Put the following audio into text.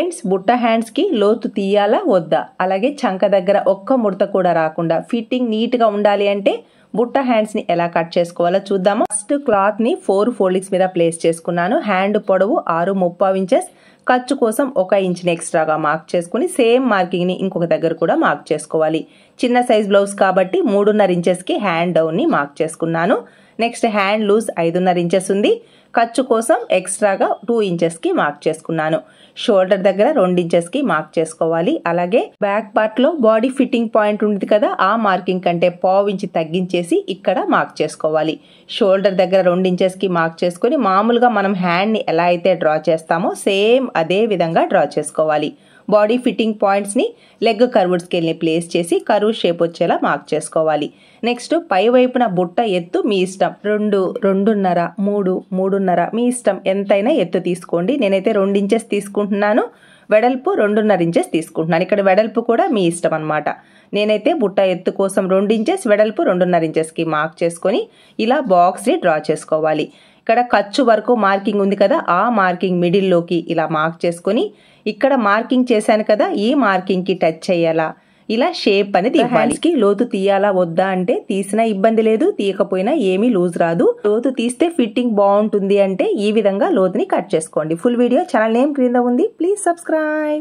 Friends, బుట్ట hands కి లోతు తీయాలా వద్దా, అలాగే చంక దగ్గర ఒక్క ముడత కూడా రాకుండా ఫిట్టింగ్ నీట్ గా ఉండాలి అంటే బుట్ట హ్యాండ్స్ ని ఎలా కట్ చేసుకోవాలో చూద్దాము. ఫస్ట్ క్లాత్ ని 4 ఫోల్డింగ్స్ మీద ప్లేస్ చేసుకున్నాను. హ్యాండ్ పొడవు 6.35 ఇంచెస్, ఖర్చు కోసం 1 ఇంచుని ఎక్స్ట్రాగా మార్క్ చేసుకుని సేమ్ మార్కింగ్ ని ఇంకొక దగ్గర కూడా మార్క్ చేసుకోవాలి. చిన్న సైజ్ బ్లౌజ్ కాబట్టి 3.5 ఇంచెస్ కి హ్యాండ్ డౌన్ ని మార్క్ చేసుకున్నాను. నెక్స్ట్ హ్యాండ్ లూజ్ 5.5 ఇంచెస్ ఉంది. ఖర్చు కోసం ఎక్స్ట్రాగా 2 ఇంచెస్ కి మార్క్ చేసుకున్నాను. షోల్డర్ దగ్గర 2 ఇంచెస్ కి మార్క్ చేసుకోవాలి. అలాగే బ్యాక్ పార్ట్ లో బాడీ ఫిట్టింగ్ పాయింట్ ఉంది కదా, ఆ మార్కింగ్ కంటే 1/2 ఇంచ్ తగ్గించేసి ఇక్కడ మార్క్ చేసుకోవాలి. షోల్డర్ దగ్గర 2 ఇంచెస్ కి మార్క్ చేసుకుని మామూలుగా మనం హ్యాండ్ ని ఎలా అయితే డ్రా చేస్తామో సేమ్ అదే విధంగా డ్రా చేసుకోవాలి. బాడీ ఫిట్టింగ్ పాయింట్స్ ని లెగ్ కర్వ్డ్ స్కేల్ ని ప్లేస్ చేసి కర్వ్ షేప్ వచ్చేలా మార్క్ చేసుకోవాలి. నెక్స్ట్ పై వైపున బుట్ట ఎత్తు మీ ఇష్టం, 2, 2.5, 3, 3.5 మీ ఇష్టం, ఎంతైనా ఎత్తు తీసుకోండి. నేనైతే 2 ఇంచెస్ తీసుకుంటున్నాను. వెడల్పు 2.5 ఇంచెస్ తీసుకుంటున్నాను. ఇక్కడ వెడల్పు కూడా మీ ఇష్టం అన్నమాట. నేనైతే బుట్ట ఎత్తు కోసం 2 ఇంచెస్, వెడల్పు 2.5 ఇంచెస్ కి మార్క్ చేసుకొని ఇలా బాక్స్ ని డ్రా చేసుకోవాలి. ఇక్కడ ఖర్చు వరకు మార్కింగ్ ఉంది కదా, ఆ మార్కింగ్ మిడిల్ లోకి ఇలా మార్క్ చేసుకొని ఇక్కడ మార్కింగ్ చేశాను కదా, ఈ మార్కింగ్ కి టచ్ చేయాలా, ఇలా షేప్ అనేది హ్యాండ్స్ కి లోతు తీయాలా వద్దా అంటే తీసినా ఇబ్బంది లేదు, తీయకపోయినా ఏమీ లూజ్ రాదు. లోతు తీస్తే ఫిట్టింగ్ బాగుంటుంది అంటే ఈ విధంగా లోతుని కట్ చేసుకోండి. ఫుల్ వీడియో ఛానల్ నేమ్ క్రింద ఉంది, ప్లీజ్ సబ్స్క్రైబ్.